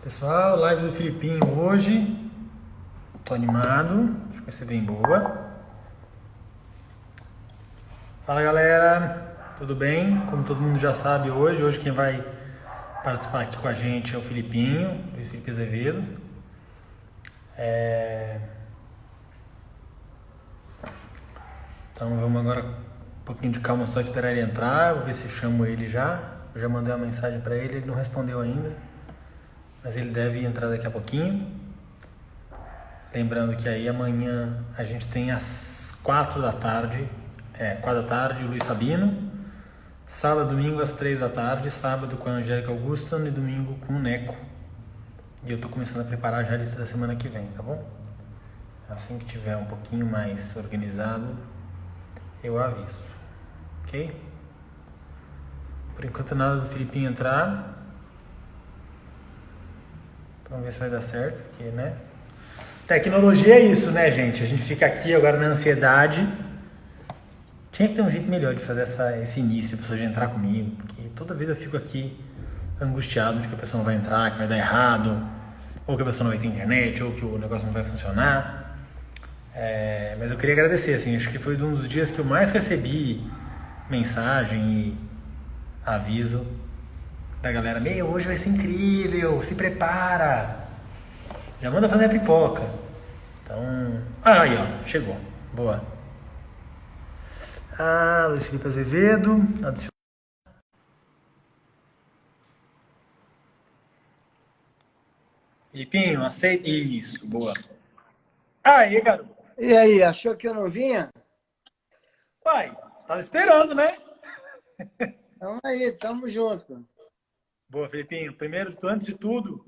Pessoal, live do Filipinho hoje. Tô animado, acho que vai ser bem boa. Fala galera, tudo bem? Como todo mundo já sabe hoje quem vai participar aqui com a gente é o Filipinho, Luiz Felipe Azevedo. Então vamos agora um pouquinho de calma, só esperar ele entrar. Vou ver se eu chamo ele já. Eu já mandei uma mensagem para ele, ele não respondeu ainda. Mas ele deve entrar daqui a pouquinho. Lembrando que aí amanhã a gente tem às 4 da tarde, 4 da tarde, o Luiz Sabino. Sábado, domingo às 3 da tarde, sábado com a Angélica Augusto e domingo com o Neco. E eu tô começando a preparar já a lista da semana que vem, tá bom? Assim que tiver um pouquinho mais organizado, eu aviso, ok? Por enquanto nada do Filipinho entrar. Vamos ver se vai dar certo, porque, né? Tecnologia é isso, né, gente? A gente fica aqui agora na ansiedade. Tinha que ter um jeito melhor de fazer esse início, a pessoa já entrar comigo, porque toda vez eu fico aqui angustiado de que a pessoa não vai entrar, que vai dar errado, ou que a pessoa não vai ter internet, ou que o negócio não vai funcionar. Mas eu queria agradecer, assim, acho que foi um dos dias que eu mais recebi mensagem e aviso da galera: meu, hoje vai ser incrível, se prepara! Já manda fazer a pipoca. Então. Aí, ó, chegou. Boa. Luiz Felipe Azevedo. Filipinho, aceita. Isso, boa. Aí, garoto. E aí, achou que eu não vinha? Pai, tava esperando, né? Então aí, tamo junto. Boa, Filipinho. Primeiro, antes de tudo,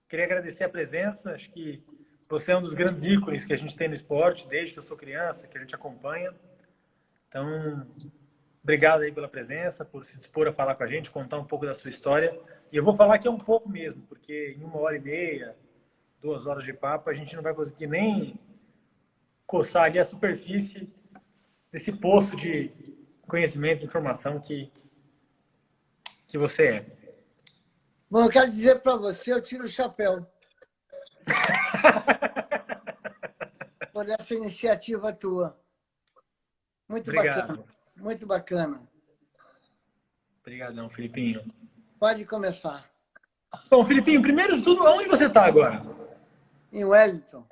queria agradecer a presença. Acho que você é um dos grandes ícones que a gente tem no esporte, desde que eu sou criança, que a gente acompanha. Então, obrigado aí pela presença, por se dispor a falar com a gente, contar um pouco da sua história. E eu vou falar que é um pouco mesmo, porque em 1h30, 2 horas de papo, a gente não vai conseguir nem coçar ali a superfície desse poço de conhecimento e informação que você é. Bom, eu quero dizer para você, eu tiro o chapéu por essa iniciativa tua. Muito Obrigado. bacana, muito bacana. Obrigadão, Filipinho. Pode começar. Bom, Filipinho, primeiro de tudo, onde você está agora? Em Wellington.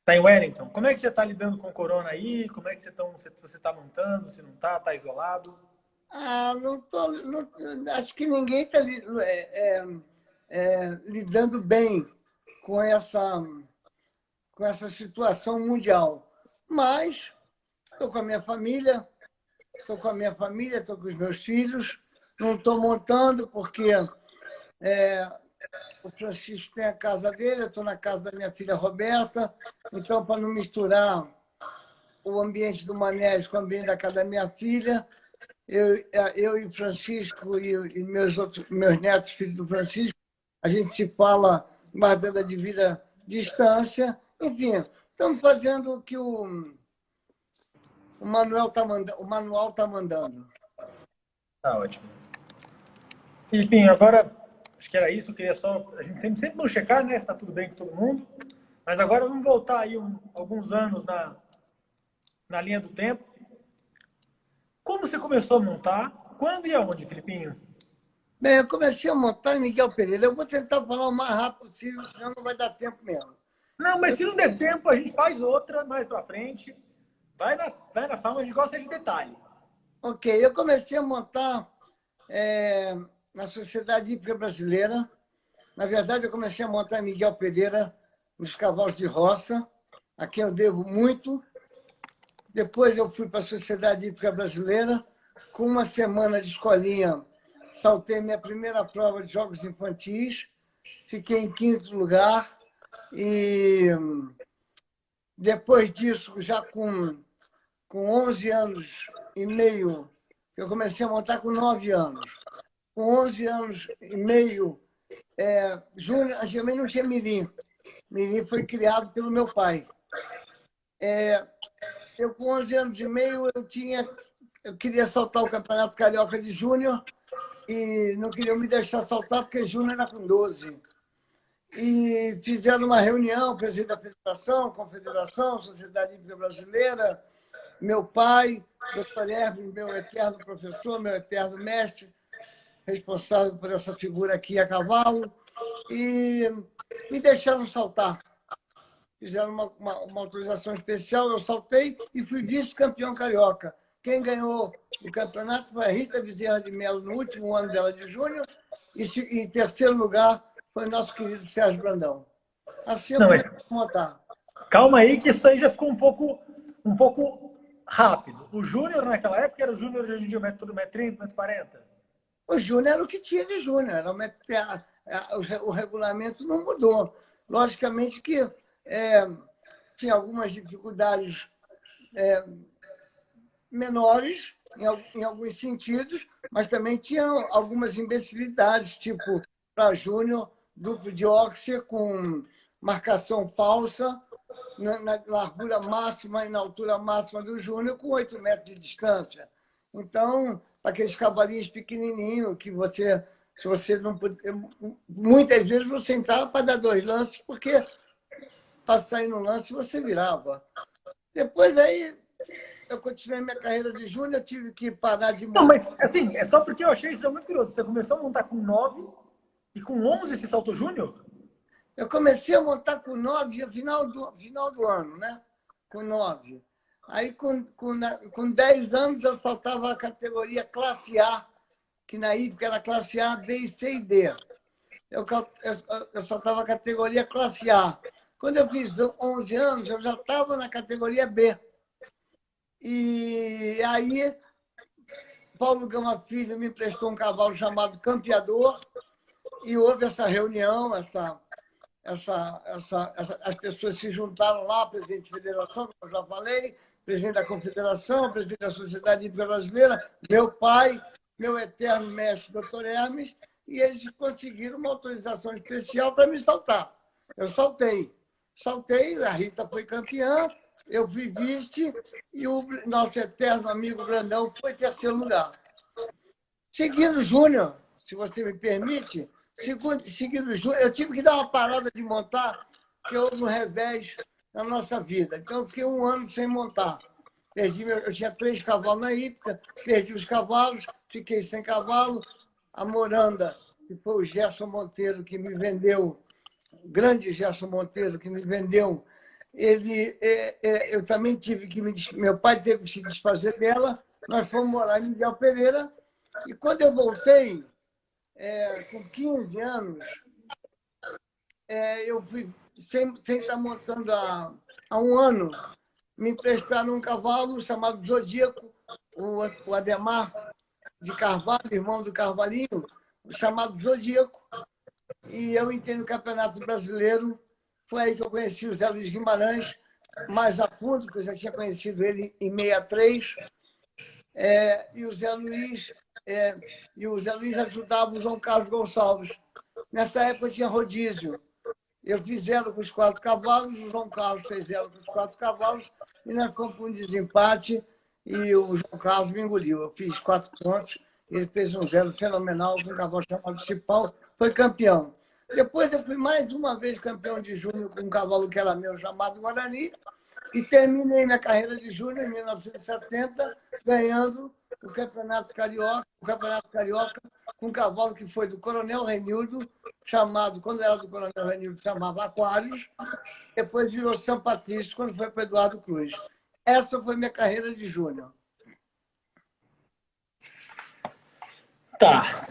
Está em Wellington. Como é que você está lidando com o corona aí? Como é que você está montando? Se não está, está isolado? Não tô, acho que ninguém está lidando bem com essa situação mundial. Mas estou com a minha família, estou com os meus filhos. Não estou montando porque o Francisco tem a casa dele, eu estou na casa da minha filha Roberta. Então, para não misturar o ambiente do Manés com o ambiente da casa da minha filha, eu e o Francisco e meus netos, filhos do Francisco, a gente se fala guardando a devida distância. Enfim, estamos fazendo o que o manual está mandando. Tá ótimo. Filipinho, agora, acho que era isso. Eu queria só. A gente sempre não checar, né? Se está tudo bem com todo mundo. Mas agora vamos voltar aí alguns anos na linha do tempo. Como você começou a montar? Quando e aonde, Filipinho? Bem, eu comecei a montar em Miguel Pereira. Eu vou tentar falar o mais rápido possível, senão não vai dar tempo mesmo. Não, mas se não der tempo, a gente faz outra mais pra frente. Vai na forma, a gente gosta de detalhe. Ok, eu comecei a montar na Sociedade Hípica Brasileira. Na verdade, eu comecei a montar em Miguel Pereira, nos cavalos de roça, a quem eu devo muito. Depois eu fui para a Sociedade Hípica Brasileira. Com uma semana de escolinha, saltei minha primeira prova de jogos infantis. Fiquei em 5º lugar. E depois disso, já com 11 anos e meio, eu comecei a montar com 9 anos. Com 11 anos e meio, Júnior, antigamente não tinha mirim. Mirim foi criado pelo meu pai. Eu, com 11 anos e meio, eu queria saltar o Campeonato Carioca de Júnior e não queriam me deixar saltar porque Júnior era com 12. e fizeram uma reunião, presidente da Federação, Confederação, Sociedade Hípica Brasileira, meu pai, doutor Hermes, meu eterno professor, meu eterno mestre, responsável por essa figura aqui a cavalo, e me deixaram saltar. Fizeram uma autorização especial, eu saltei e fui vice-campeão carioca. Quem ganhou o campeonato foi a Rita Bezerra de Mello, no último ano dela de júnior, e em terceiro lugar foi o nosso querido Sérgio Brandão. Assim eu Não, mas comecei a montar. calma aí que isso aí já ficou um pouco rápido. O Júnior naquela época era o Júnior de hoje em dia, 1,30 m, 1,40 m. O júnior era o que tinha de júnior, o regulamento não mudou. Logicamente que tinha algumas dificuldades menores, em alguns sentidos, mas também tinha algumas imbecilidades, tipo, para júnior, duplo de óxia com marcação falsa, na largura máxima e na altura máxima do júnior, com 8 metros de distância. Então, aqueles cavalinhos pequenininhos que você, se você não puder, muitas vezes você entrava para dar 2 lances, porque para sair no lance você virava. Depois aí eu continuei minha carreira de júnior, eu tive que parar de montar. Não, mas assim, é só porque eu achei isso muito curioso. Você começou a montar com 9 e com 11 você saltou Júnior? Eu comecei a montar com 9 no final do ano, né? Com 9. Aí, com 10 anos, eu saltava a categoria classe A, que na época era classe A, B, C e D. Eu saltava a categoria classe A. Quando eu fiz 11 anos, eu já estava na categoria B. E aí, Paulo Gama Filho me emprestou um cavalo chamado Campeador, e houve essa reunião, as pessoas se juntaram lá, presidente da federação, como eu já falei, presidente da confederação, presidente da Sociedade Hípica Brasileira, meu pai, meu eterno mestre, doutor Hermes, e eles conseguiram uma autorização especial para me saltar. Eu saltei, a Rita foi campeã, eu fui vice, e o nosso eterno amigo Grandão foi terceiro lugar. Seguindo Júnior, se você me permite, seguindo Júnior, eu tive que dar uma parada de montar, porque houve um revés na nossa vida. Então, eu fiquei 1 ano sem montar. Eu tinha 3 cavalos na hípica, perdi os cavalos, fiquei sem cavalo. A Moranda, que foi o Gerson Monteiro que me vendeu, o grande Gerson Monteiro que me vendeu, eu também tive que meu pai teve que se desfazer dela, nós fomos morar em Miguel Pereira, e quando eu voltei, com 15 anos, eu fui, sem estar montando há 1 ano, me emprestaram um cavalo chamado Zodíaco, o Ademar de Carvalho, irmão do Carvalhinho, chamado Zodíaco, e eu entrei no Campeonato Brasileiro. Foi aí que eu conheci o Zé Luiz Guimarães mais a fundo, porque eu já tinha conhecido ele em 63. E o Zé Luiz ajudava o João Carlos Gonçalves. Nessa época tinha rodízio. Eu fiz 0 com os 4 cavalos, o João Carlos fez 0 com os 4 cavalos, e nós fomos para um desempate, e o João Carlos me engoliu. Eu fiz 4 pontos, ele fez um 0 fenomenal com um cavalo chamado Cipau, foi campeão. Depois eu fui mais uma vez campeão de júnior com um cavalo que era meu, chamado Guarani, e terminei minha carreira de júnior em 1970, ganhando o Campeonato Carioca, com um cavalo que foi do Coronel Renildo, chamado, quando era do Coronel Renildo, chamava Aquários, depois virou São Patrício, quando foi para Eduardo Cruz. Essa foi minha carreira de júnior. Tá.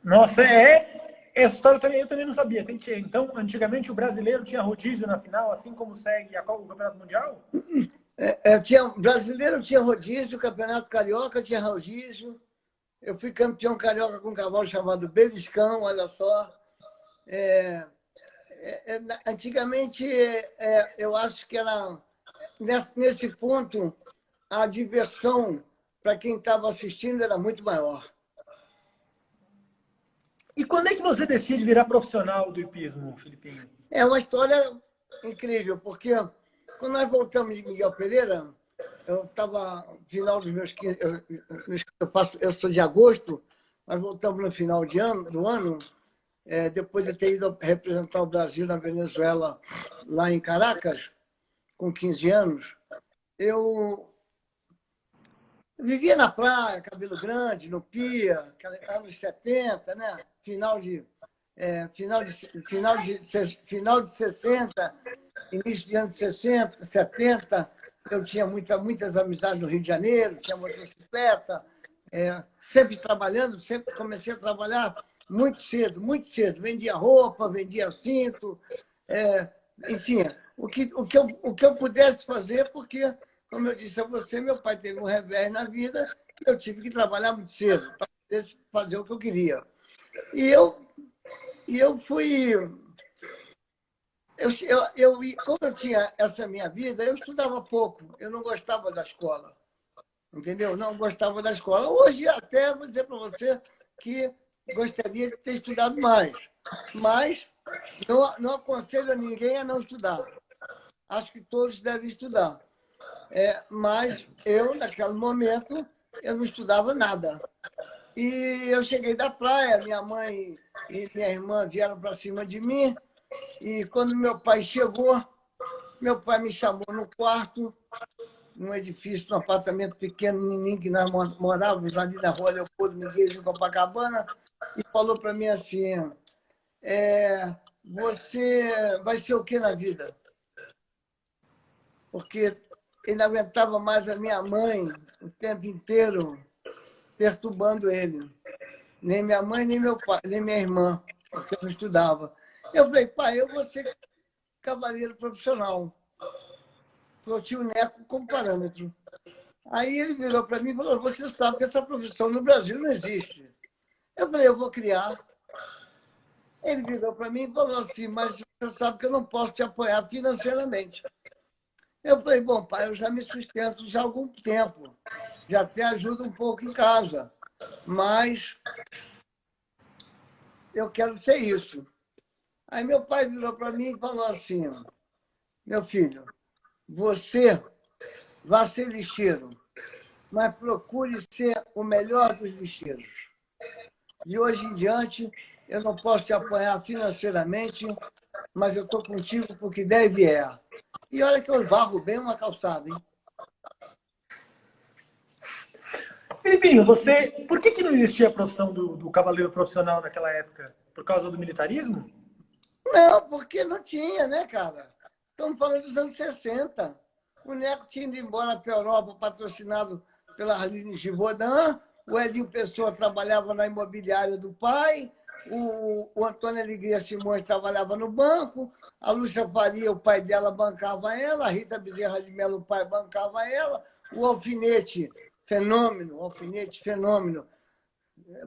Nossa, essa história eu também não sabia. Então, antigamente o brasileiro tinha rodízio na final, assim como segue o Campeonato Mundial? O brasileiro tinha rodízio, o Campeonato Carioca tinha rodízio. Eu fui campeão carioca com um cavalo chamado Beliscão, olha só. Antigamente, eu acho que era nesse ponto, a diversão para quem estava assistindo era muito maior. E quando é que você decide virar profissional do hipismo, Filipinho? É uma história incrível, porque quando nós voltamos de Miguel Pereira, eu estava no final dos meus 15, eu sou de agosto, nós voltamos no final do ano, depois de ter ido representar o Brasil na Venezuela, lá em Caracas, com 15 anos, eu vivia na praia, cabelo grande, no pia, anos 70, né? Final de 60, início de anos 60, 70. Eu tinha muitas amizades no Rio de Janeiro, tinha motocicleta, sempre trabalhando, sempre comecei a trabalhar muito cedo, muito cedo. Vendia roupa, vendia cinto, enfim, o que eu pudesse fazer, porque, como eu disse a você, meu pai teve um revés na vida e eu tive que trabalhar muito cedo para poder fazer o que eu queria. E eu fui... Como eu tinha essa minha vida, eu estudava pouco, eu não gostava da escola, entendeu? Não gostava da escola. Hoje, até, vou dizer para você que gostaria de ter estudado mais, mas não aconselho a ninguém a não estudar. Acho que todos devem estudar. Mas eu, naquele momento, eu não estudava nada. E eu cheguei da praia, minha mãe e minha irmã vieram para cima de mim, e quando meu pai chegou, meu pai me chamou no quarto, num edifício, num apartamento pequeno, que nós morávamos ali na rua Leopoldo Miguel, em Copacabana, e falou para mim assim, você vai ser o que na vida? Porque ele não aguentava mais a minha mãe o tempo inteiro perturbando ele. Nem minha mãe, nem meu pai, nem minha irmã, porque eu não estudava. Eu falei, pai, eu vou ser cavaleiro profissional. Eu tinha o Neco como parâmetro. Aí ele virou para mim e falou, você sabe que essa profissão no Brasil não existe. Eu falei, eu vou criar. Ele virou para mim e falou assim, mas você sabe que eu não posso te apoiar financeiramente. Eu falei, bom, pai, eu já me sustento já há algum tempo. Já até ajudo um pouco em casa. Mas eu quero ser isso. Aí meu pai virou para mim e falou assim, meu filho, você vai ser lixeiro, mas procure ser o melhor dos lixeiros. De hoje em diante, eu não posso te apoiar financeiramente, mas eu estou contigo porque deve é. E olha que eu varro bem uma calçada, hein? Felipinho, por que não existia a profissão do cavaleiro profissional naquela época? Por causa do militarismo? Não, porque não tinha, né, cara? Estamos falando dos anos 60. O Neco tinha ido embora para a Europa, patrocinado pela Arline Givaudan. O Edinho Pessoa trabalhava na imobiliária do pai. O Antônio Alegria Simões trabalhava no banco. A Lúcia Faria, o pai dela, bancava ela. A Rita Bezerra de Mello, o pai, bancava ela. O Alfinete, fenômeno.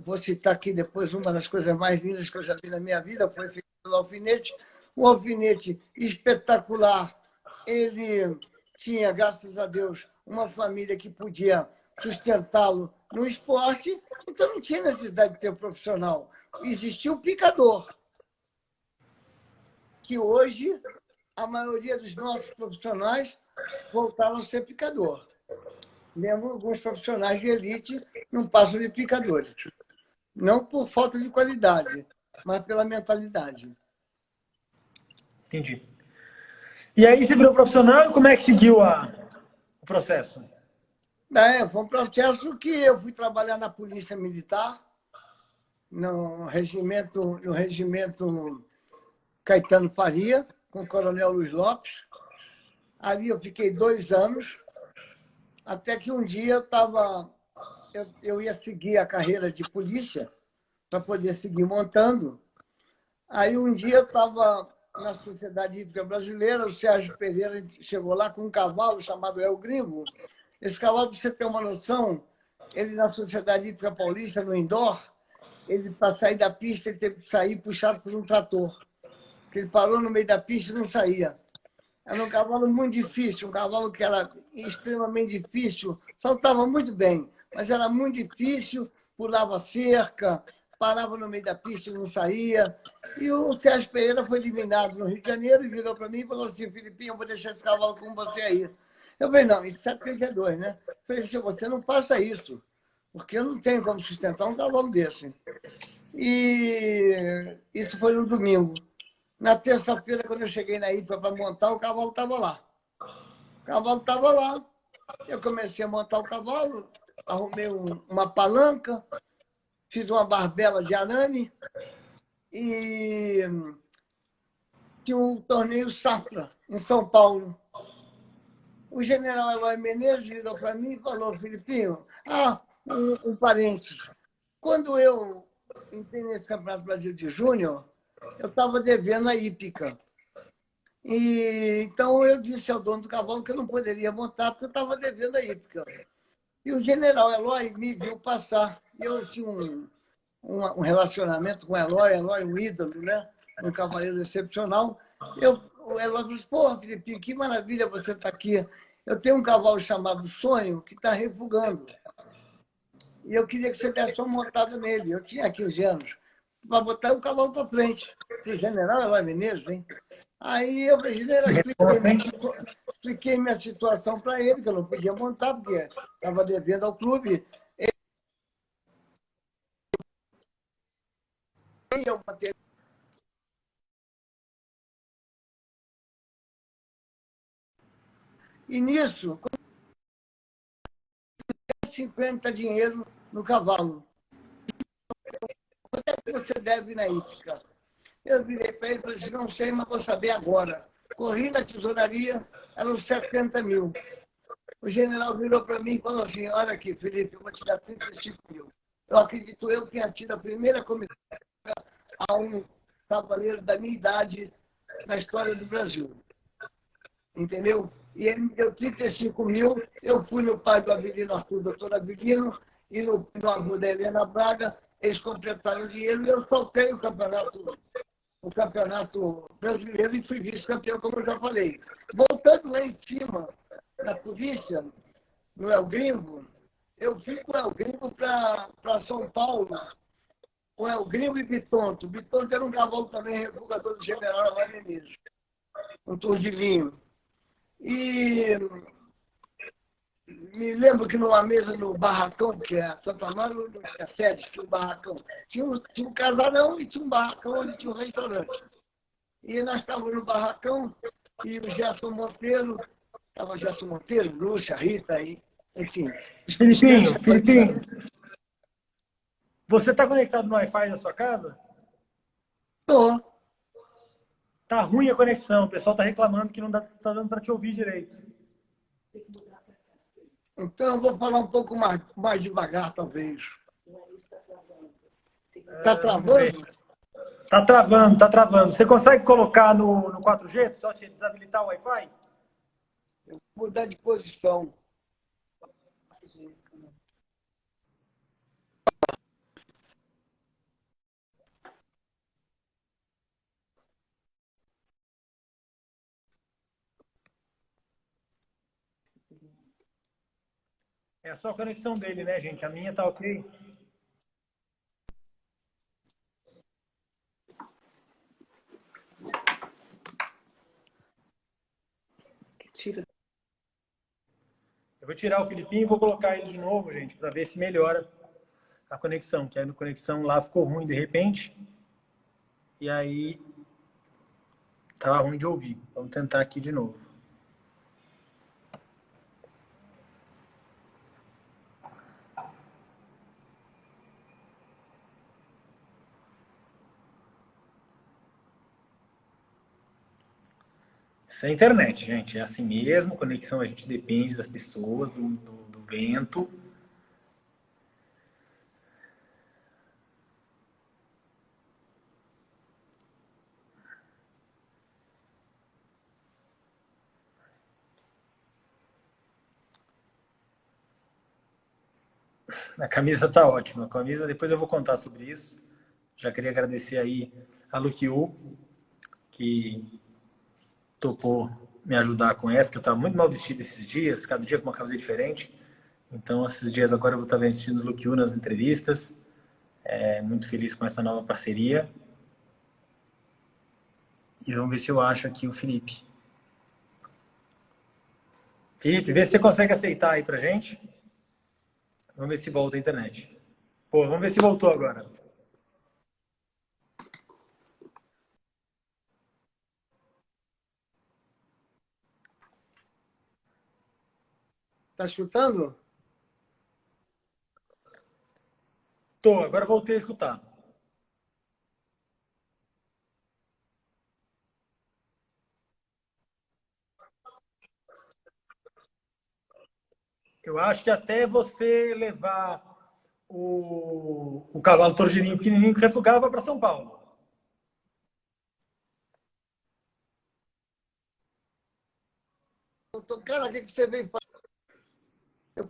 Vou citar aqui depois uma das coisas mais lindas que eu já vi na minha vida, foi feito pelo Alfinete. Um alfinete espetacular. Ele tinha, graças a Deus, uma família que podia sustentá-lo no esporte, então não tinha necessidade de ter um profissional. Existia o picador, que hoje a maioria dos nossos profissionais voltaram a ser picador. Mesmo alguns profissionais de elite não passam de picadores. Não por falta de qualidade, mas pela mentalidade. Entendi. E aí você virou profissional e como é que seguiu o processo? Foi um processo que eu fui trabalhar na Polícia Militar, no regimento Caetano Faria, com o Coronel Luiz Lopes. Ali eu fiquei 2 anos, até que um dia eu ia seguir a carreira de polícia para poder seguir montando. Aí um dia eu estava na Sociedade Hípica Brasileira, o Sérgio Pereira chegou lá com um cavalo chamado El Gringo. Esse cavalo, para você ter uma noção, ele na Sociedade Hípica Paulista, no indoor, ele, para sair da pista, ele teve que sair puxado por um trator. Ele parou no meio da pista e não saía. Era um cavalo muito difícil, um cavalo que era extremamente difícil, saltava muito bem, mas era muito difícil, pulava cerca, parava no meio da pista e não saía. E o Sérgio Pereira foi eliminado no Rio de Janeiro e virou para mim e falou assim, Felipinho, eu vou deixar esse cavalo com você aí. Eu falei, não, isso é 72, né? Eu falei, se você não faça isso, porque eu não tenho como sustentar um cavalo desse. E isso foi no domingo. Na terça-feira, quando eu cheguei na IPA para montar, o cavalo estava lá. O cavalo estava lá. Eu comecei a montar o cavalo, arrumei uma palanca, fiz uma barbela de arame e tinha um torneio Safra, em São Paulo. O general Eloy Menezes virou para mim e falou: Filipinho, um parênteses. Quando eu entrei nesse Campeonato Brasil de Júnior, eu estava devendo a hípica. E, então eu disse ao dono do cavalo que eu não poderia montar porque eu estava devendo a hípica. E o general Eloy me viu passar. Eu tinha um relacionamento com o Eloy, um ídolo, né? Um cavaleiro excepcional. O Eloy falou assim: pô, Felipe, que maravilha você estar aqui. Eu tenho um cavalo chamado Sonho que está refugando. E eu queria que você desse uma montada nele. Eu tinha 15 anos. Para botar o cavalo para frente. O general Eloy Menezes, hein? Aí eu, general, expliquei minha situação para ele, que eu não podia montar, porque estava devendo ao clube. Eu montei. E nisso, 50 dinheiro no cavalo. Quanto é que você deve na hípica? Eu virei para ele e falei assim: não sei, mas vou saber agora. Corri na tesouraria, eram 70 mil. O general virou para mim e falou assim: olha aqui, Felipe, eu vou te dar 35 mil. Eu acredito eu que tenha tido a primeira comissão a um cavaleiro da minha idade na história do Brasil. Entendeu? E ele me deu 35 mil, eu fui no pai do Avelino Arthur, doutor Avelino, e no avô da Helena Braga, eles completaram o dinheiro e eu soltei o campeonato brasileiro e fui vice-campeão, como eu já falei. Voltando lá em cima, na polícia, no El Gringo, eu fui com o El Gringo para São Paulo, com o El Gringo e Bitonto. Bitonto era um cavalo também, refugador do general Eloy Menezes, um tour de vinho. E me lembro que numa mesa no barracão, que é Santo Amaro, é sede, tinha um barracão. Tinha um casarão e tinha um barracão onde tinha um restaurante. E nós estávamos no barracão e o Gerson Monteiro, estava Gerson Monteiro, Lúcia, Rita, aí, enfim. Filipinho, você está conectado no Wi-Fi da sua casa? Estou. Tá ruim a conexão, o pessoal está reclamando que não tá dando para te ouvir direito. Então eu vou falar um pouco mais devagar, talvez. Está travando? Tá travando. Você consegue colocar no 4G, só te desabilitar o Wi-Fi? Eu vou mudar de posição. É só a conexão dele, né, gente? A minha tá ok. Tira. Eu vou tirar o Filipinho e vou colocar ele de novo, gente, para ver se melhora a conexão. Que a conexão lá ficou ruim de repente. E aí tava ruim de ouvir. Vamos tentar aqui de novo. Isso é internet, gente. É assim mesmo. Conexão a gente depende das pessoas, do vento. A camisa tá ótima. A camisa, depois eu vou contar sobre isso. Já queria agradecer aí a Luquiu, que topou me ajudar com essa, que eu estava muito mal vestido esses dias, cada dia com uma camisa diferente. Então, esses dias agora eu vou estar vestindo Luquiu nas entrevistas. Muito feliz com essa nova parceria. E vamos ver se eu acho aqui o Felipe. Felipe, vê se você consegue aceitar aí pra gente. Vamos ver se volta a internet. Pô, vamos ver se voltou agora. Tá escutando? Tô, agora voltei a escutar. Eu acho que até você levar o cavalo torgininho pequenininho que refugava para São Paulo. Cara, o que você veio fazer? Eu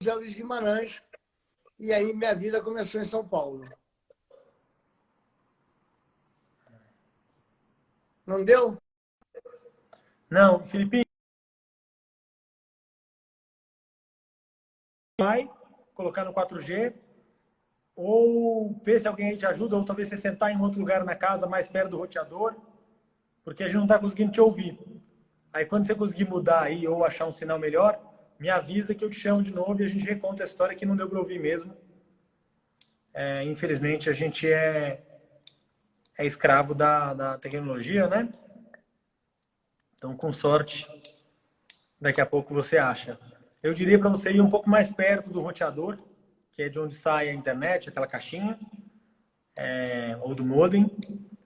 José Luiz Guimarães, e aí minha vida começou em São Paulo. Não deu? Não, Filipinho, vai colocar no 4G, ou ver se alguém aí te ajuda, ou talvez você sentar em outro lugar na casa, mais perto do roteador, porque a gente não está conseguindo te ouvir. Aí quando você conseguir mudar aí, ou achar um sinal melhor, me avisa que eu te chamo de novo e a gente reconta a história que não deu para ouvir mesmo. Infelizmente, a gente é escravo da tecnologia, né? Então, com sorte, daqui a pouco você acha. Eu diria para você ir um pouco mais perto do roteador, que é de onde sai a internet, aquela caixinha, ou do modem,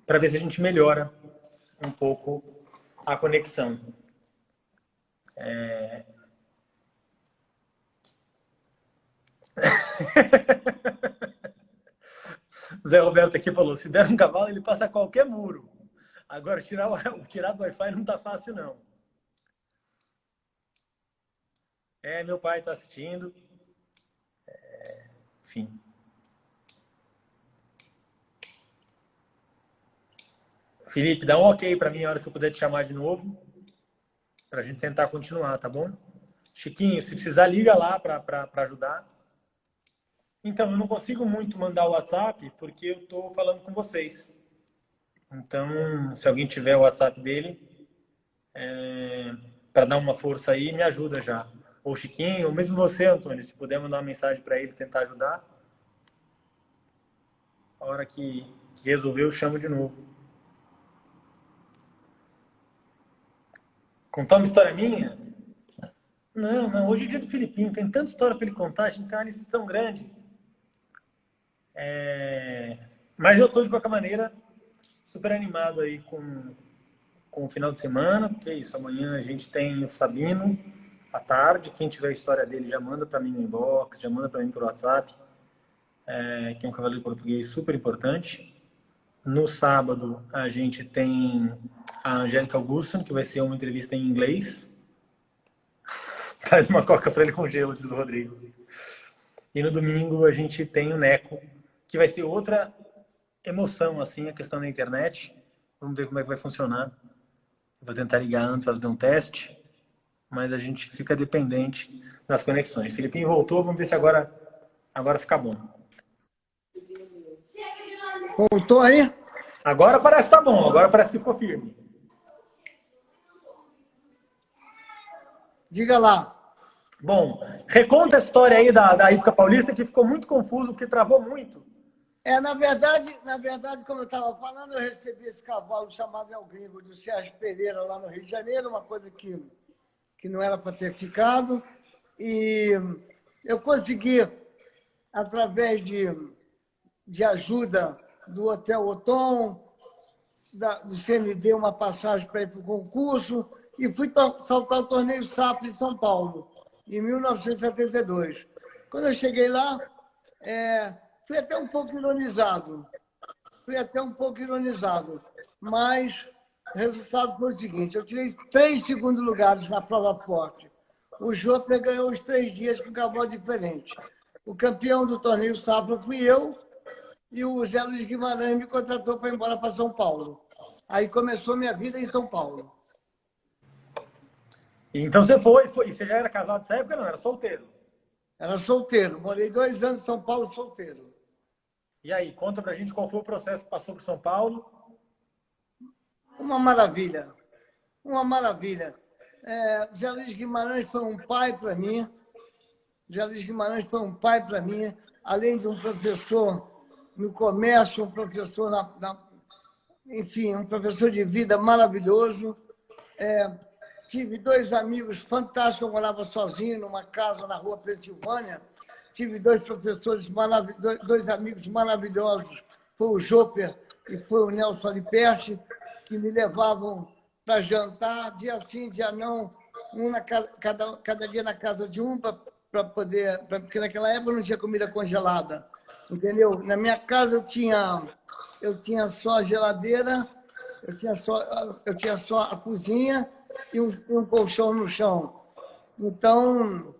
para ver se a gente melhora um pouco a conexão. Zé Roberto aqui falou, se der um cavalo, ele passa qualquer muro. Agora, tirar do Wi-Fi não tá fácil, não. Meu pai tá assistindo. Enfim. Felipe, dá um ok para mim a hora que eu puder te chamar de novo, para a gente tentar continuar, tá bom? Chiquinho, se precisar, liga lá para ajudar. Então, eu não consigo muito mandar o WhatsApp porque eu estou falando com vocês. Então, se alguém tiver o WhatsApp dele, para dar uma força aí, me ajuda já. Ou Chiquinho, ou mesmo você, Antônio, se puder mandar uma mensagem para ele tentar ajudar. A hora que resolver, eu chamo de novo. Contar uma história minha? Não, não. Hoje é dia do Filipinho. Tem tanta história para ele contar. A gente tem uma lista tão grande. Mas eu estou, de qualquer maneira, super animado aí com o final de semana. Porque é isso. Amanhã a gente tem o Sabino à tarde. Quem tiver a história dele já manda para mim no inbox, já manda para mim por WhatsApp. Que é um cavaleiro português super importante. No sábado a gente tem a Angélica Augustin, que vai ser uma entrevista em inglês. Traz uma coca para ele com gelo, diz o Rodrigo. E no domingo a gente tem o Neco, que vai ser outra emoção, assim, a questão da internet. Vamos ver como é que vai funcionar. Vou tentar ligar antes, fazer um teste, mas a gente fica dependente das conexões. Filipinho voltou, vamos ver se agora fica bom. Voltou aí? Agora parece que tá bom, agora parece que ficou firme. Diga lá. Bom, reconta a história aí da Hípica Paulista, que ficou muito confuso, porque travou muito. Na verdade, como eu estava falando, eu recebi esse cavalo chamado El Gringo, do Sérgio Pereira, lá no Rio de Janeiro, uma coisa que não era para ter ficado. E eu consegui, através de ajuda do Hotel Otom, do CND, uma passagem para ir para o concurso, e fui saltar o torneio SAP em São Paulo, em 1972. Quando eu cheguei lá, fui até um pouco ironizado. Mas o resultado foi o seguinte: eu tirei 3 segundos lugares na prova forte. O Joper ganhou os 3 dias com um cavalo diferente. O campeão do torneio Safra fui eu, e o Zé Luiz Guimarães me contratou para ir embora para São Paulo. Aí começou minha vida em São Paulo. Então você foi. E você já era casado nessa época? Não, era solteiro. Era solteiro. Morei 2 anos em São Paulo solteiro. E aí, conta pra gente qual foi o processo que passou por São Paulo. Uma maravilha, uma maravilha. Zé Luiz Guimarães foi um pai para mim. Zé Luiz Guimarães foi um pai para mim, além de um professor no comércio, um professor enfim, um professor de vida maravilhoso. Tive dois amigos fantásticos, eu morava sozinho numa casa na rua Pensilvânia. Tive dois professores maravilhosos, dois amigos maravilhosos, foi o Joper e foi o Nelson Aliperce, que me levavam para jantar, dia sim, dia não, cada dia na casa de um, para poder, porque naquela época não tinha comida congelada, entendeu? Na minha casa eu tinha só a geladeira, eu tinha só a cozinha e um colchão no chão. Então,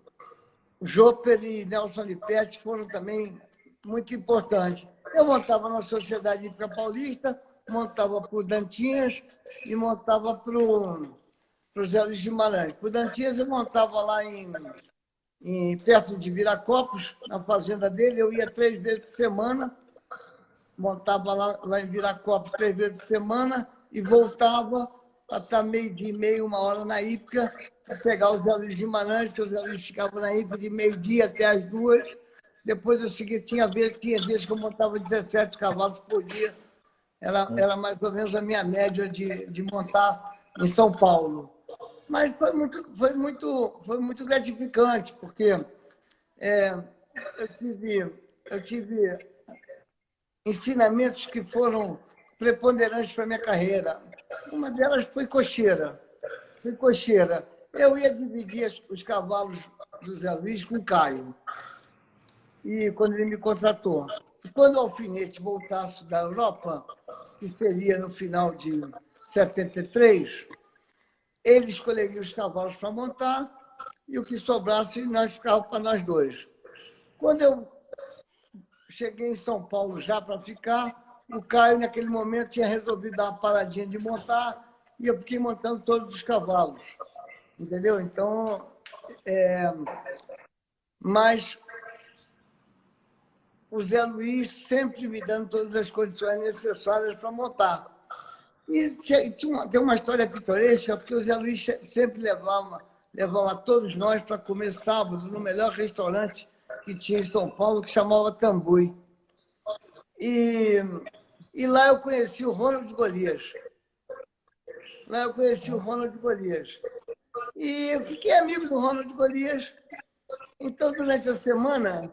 Joper e Nelson Lipetti foram também muito importantes. Eu montava na Sociedade Hípica Paulista, montava para o Dantinhas e montava para o Zé Luiz Guimarães. Para o Dantinhas eu montava lá perto de Viracopos, na fazenda dele, eu ia 3 vezes por semana, montava lá em Viracopos 3 vezes por semana e voltava para estar meio-dia e meia, 1h na hípica, para pegar o Zé Luiz Guimarães, que o Zé Luiz ficava na hípica de meio-dia até as 2. Depois eu segui, tinha vezes que eu montava 17 cavalos por dia. Era mais ou menos a minha média de montar em São Paulo. Mas foi muito gratificante, porque eu tive ensinamentos que foram preponderantes para a minha carreira. Uma delas foi cocheira. Eu ia dividir os cavalos do Zé Luiz com o Caio, e quando ele me contratou. E quando o Alfinete voltasse da Europa, que seria no final de 73, ele escolheria os cavalos para montar e o que sobrasse nós ficávamos para nós dois. Quando eu cheguei em São Paulo já para ficar, o Caio, naquele momento, tinha resolvido dar uma paradinha de montar e eu fiquei montando todos os cavalos. Entendeu? Então, mas o Zé Luiz sempre me dando todas as condições necessárias para montar. E tem uma história pitoresca, porque o Zé Luiz sempre levava todos nós para comer sábado no melhor restaurante que tinha em São Paulo, que chamava Tambui. E lá eu conheci o Ronald Golias. E eu fiquei amigo do Ronald Golias. Então, durante a semana,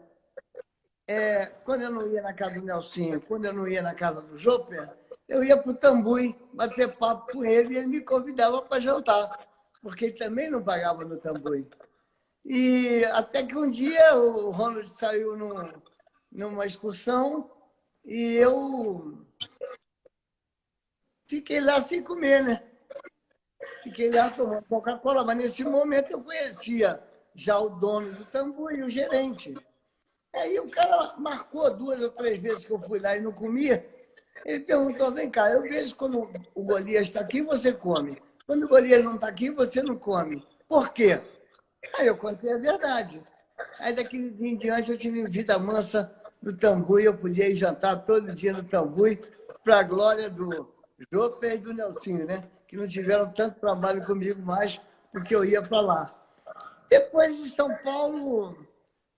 quando eu não ia na casa do Nelsinho, quando eu não ia na casa do Joper, eu ia para o Tambui bater papo com ele e ele me convidava para jantar, porque ele também não pagava no Tambui. E até que um dia o Ronald saiu numa excursão e eu fiquei lá sem comer, né? Fiquei lá tomando Coca-Cola, mas nesse momento eu conhecia já o dono do Tambui e o gerente. Aí o cara marcou 2 ou 3 vezes que eu fui lá e não comia. Ele perguntou, vem cá, eu vejo quando o Golias está aqui, você come. Quando o Golias não está aqui, você não come. Por quê? Aí eu contei a verdade. Aí daquele dia em diante eu tive vida mansa no Tambui, eu podia ir jantar todo dia no Tambui, para a glória do Joper e do Nelsinho, né? Que não tiveram tanto trabalho comigo mais, porque eu ia para lá. Depois de São Paulo,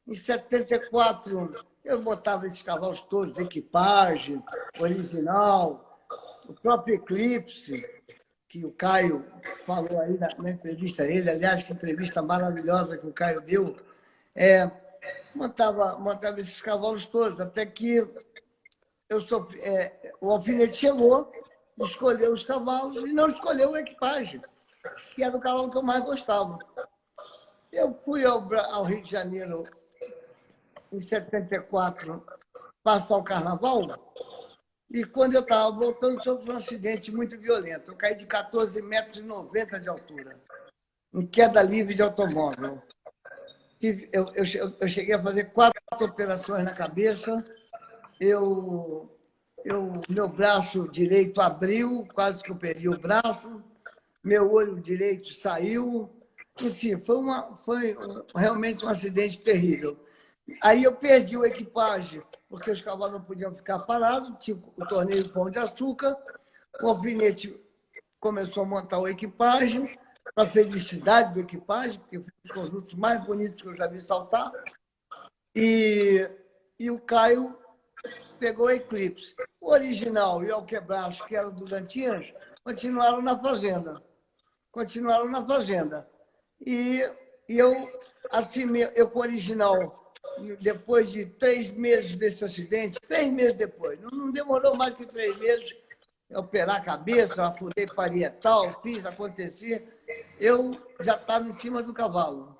em 74, eu botava esses cavalos todos, equipagem, original, o próprio Eclipse, que o Caio falou aí na entrevista a ele, aliás, que entrevista maravilhosa que o Caio deu, montava esses cavalos todos, até que o Alfinete chegou, escolheu os cavalos e não escolheu a equipagem, que era o cavalo que eu mais gostava. Eu fui ao Rio de Janeiro em 74, passar o carnaval, e quando eu estava voltando, sofri um acidente muito violento. Eu caí de 14,90 metros de altura, em queda livre de automóvel. Eu cheguei a fazer 4 operações na cabeça, meu braço direito abriu, quase que eu perdi o braço, meu olho direito saiu, enfim, foi realmente um acidente terrível. Aí eu perdi a equipagem, porque os cavalos não podiam ficar parados, tinha o torneio Pão de Açúcar, o Alfinete começou a montar o equipagem, para a felicidade do equipagem, porque foi um dos conjuntos mais bonitos que eu já vi saltar. E o Caio pegou o Eclipse. O original e o Alquebracho, que era do Dantinhas, continuaram na fazenda. Continuaram na fazenda. E eu assumi, eu com o original, depois de 3 meses desse acidente, 3 meses depois, não demorou mais que 3 meses, eu operar a cabeça, afundei parietal, fiz, acontecia, eu já estava em cima do cavalo.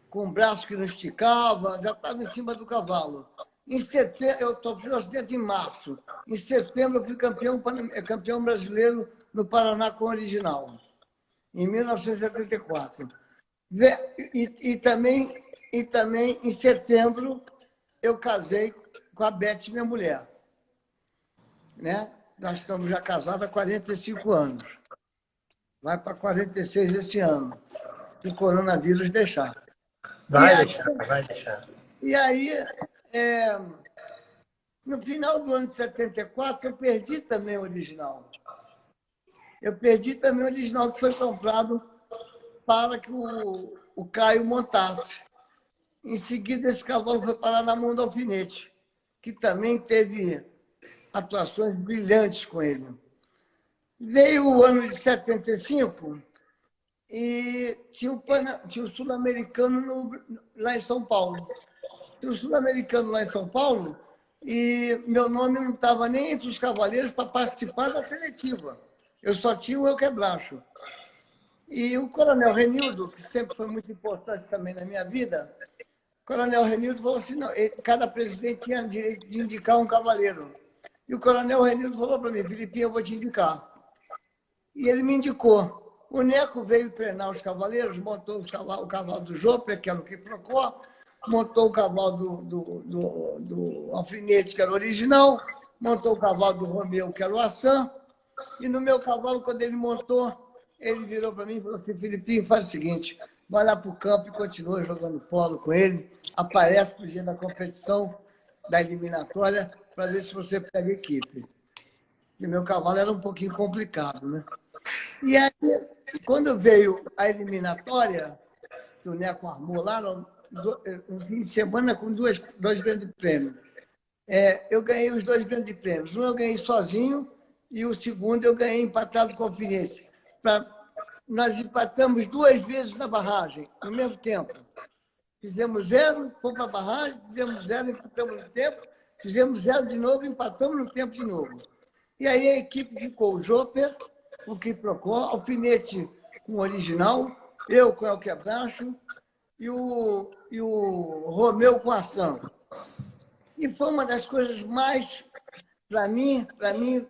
Com o braço que não esticava, já estava em cima do cavalo. Em setembro, eu fiz o acidente em março. Em setembro, eu fui campeão brasileiro no Paraná com o original, em 1974. E também, em setembro, eu casei com a Beth, minha mulher. Né? Nós estamos já casados há 45 anos. Vai para 46 esse ano, se o coronavírus deixar. Vai deixar, vai deixar. E aí, no final do ano de 74, eu perdi também o original. Eu perdi também o original que foi comprado para que o Caio montasse. Em seguida, esse cavalo foi parar na mão do Alfinete, que também teve atuações brilhantes com ele. Veio o ano de 75 e tinha o Sul-Americano lá em São Paulo. Tinha o Sul-Americano lá em São Paulo e meu nome não estava nem entre os cavaleiros para participar da seletiva. Eu só tinha o Elquebracho. E o Coronel Renildo, que sempre foi muito importante também na minha vida, o Coronel Renildo falou assim, não, cada presidente tinha direito de indicar um cavaleiro. E o Coronel Renildo falou para mim, Filipinho, eu vou te indicar. E ele me indicou. O Neco veio treinar os cavaleiros, montou o cavalo do Joper, que era o que procurou, montou o cavalo do Alfinete, que era o original, montou o cavalo do Romeu, que era o Assan, e no meu cavalo, quando ele montou, ele virou para mim e falou assim, Filipinho, faz o seguinte, vai lá para o campo e continua jogando polo com ele, aparece no dia da competição, da eliminatória, para ver se você pega a equipe. E meu cavalo era um pouquinho complicado, né? E aí, quando veio a eliminatória, que o Neco armou lá, um fim de semana com dois grandes prêmios. Eu ganhei os 2 grandes prêmios. Um eu ganhei sozinho e o segundo eu ganhei empatado com o Alfinete. Nós empatamos 2 vezes na barragem, no mesmo tempo. Fizemos 0, fomos para a barragem, fizemos 0, empatamos no tempo, fizemos 0 de novo, empatamos no tempo de novo. E aí a equipe ficou o Joper, o que procurou, Alfinete com o original, eu com o Alquebracho e o Romeu com a Assan. E foi uma das coisas mais, para mim,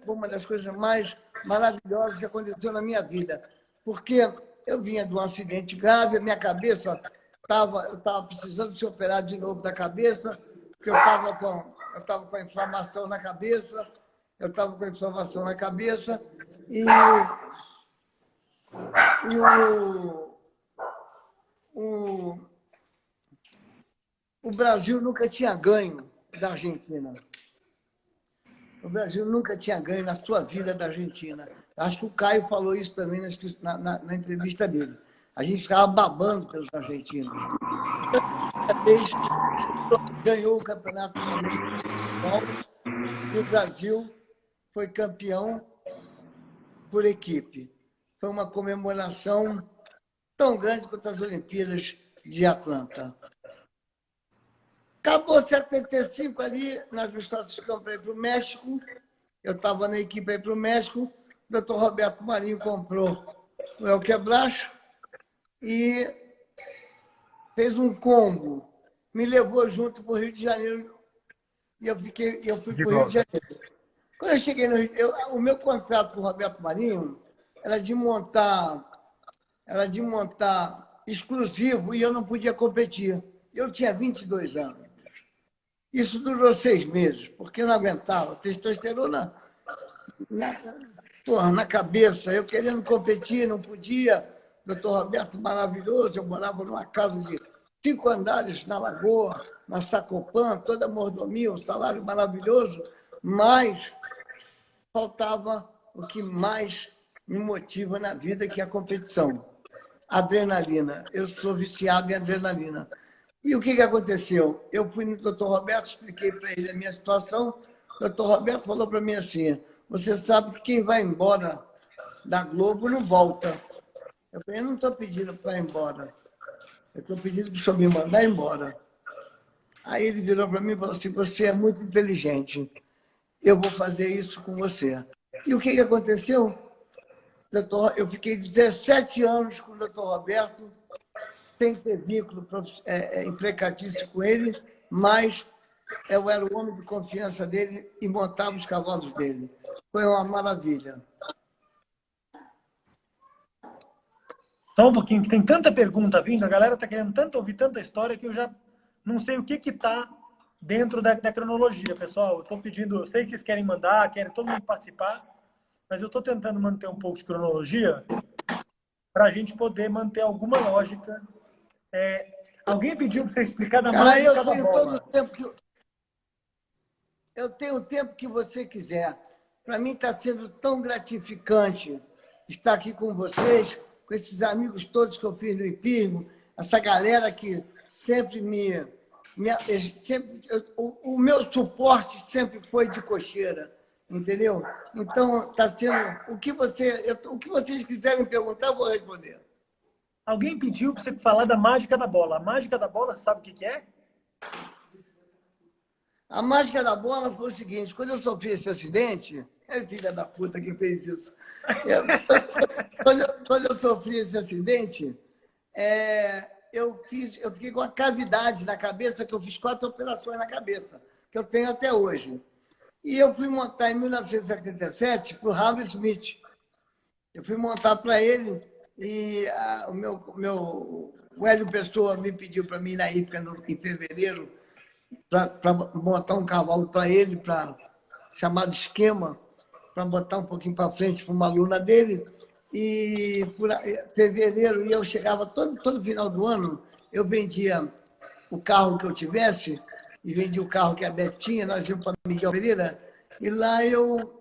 foi uma das coisas mais maravilhosas que aconteceu na minha vida. Porque eu vinha de um acidente grave, a minha cabeça eu estava precisando ser operado de novo da cabeça, porque eu estava com a inflamação na cabeça, e o Brasil nunca tinha ganho da Argentina. O Brasil nunca tinha ganho na sua vida da Argentina. Acho que o Caio falou isso também na entrevista dele. A gente ficava babando pelos argentinos. A vez ganhou o Campeonato Sul-Americano e o Brasil foi campeão por equipe. Foi uma comemoração tão grande quanto as Olimpíadas de Atlanta. Acabou 75 ali, nós nos classificamos para ir para o México. Eu estava na equipe para ir para o México. O doutor Roberto Marinho comprou o Elquebracho e fez um combo. Me levou junto para o Rio de Janeiro e eu fui para o Rio de Janeiro. Quando eu cheguei no Rio, o meu contrato com o Roberto Marinho era de montar exclusivo e eu não podia competir. Eu tinha 22 anos. Isso durou 6 meses, porque eu não aguentava. Testosterona na cabeça, eu querendo competir, não podia. Doutor Roberto, maravilhoso, eu morava numa casa de 5 andares na Lagoa, na Sacopã, toda mordomia, um salário maravilhoso, mas faltava o que mais me motiva na vida, que é a competição. Adrenalina. Eu sou viciado em adrenalina. E o que aconteceu? Eu fui no doutor Roberto, expliquei para ele a minha situação. O doutor Roberto falou para mim assim: você sabe que quem vai embora da Globo não volta. Eu falei: eu não estou pedindo para ir embora. Eu estou pedindo para o senhor me mandar embora. Aí ele virou para mim e falou assim: você é muito inteligente. Eu vou fazer isso com você. E o que aconteceu? Eu fiquei 17 anos com o doutor Roberto, sem ter vínculo empregatício com ele, mas eu era o homem de confiança dele e montava os cavalos dele. Foi uma maravilha. Só um pouquinho, que tem tanta pergunta vindo, a galera está querendo tanto ouvir tanta história que eu já não sei o que está dentro da cronologia, pessoal. Eu estou pedindo, eu sei que vocês querem mandar, querem todo mundo participar, mas eu estou tentando manter um pouco de cronologia para a gente poder manter alguma lógica. Alguém pediu para você explicar da mágica da bola. Todo o tempo que eu tenho o tempo que você quiser. Para mim está sendo tão gratificante estar aqui com vocês, com esses amigos todos que eu fiz no hipismo, essa galera que sempre o meu suporte sempre foi de cocheira, entendeu? Então, está sendo... O que vocês quiserem perguntar, eu vou responder. Alguém pediu para você falar da mágica da bola. A mágica da bola, sabe o que é? A mágica da bola foi o seguinte: quando eu sofri esse acidente, filha da puta que fez isso. Quando eu sofri esse acidente, eu fiquei com uma cavidade na cabeça, que eu fiz 4 operações na cabeça, que eu tenho até hoje. E eu fui montar em 1977 para o Harvey Smith. Eu fui montar para ele e o Hélio Pessoa me pediu para mim, na época, em fevereiro, para montar um cavalo para ele, chamado Esquema, para botar um pouquinho para frente para uma aluna dele. E por fevereiro, eu chegava todo final do ano, eu vendia o carro que eu tivesse, e vendia o carro que a Betinha, nós íamos para Miguel Pereira, e lá eu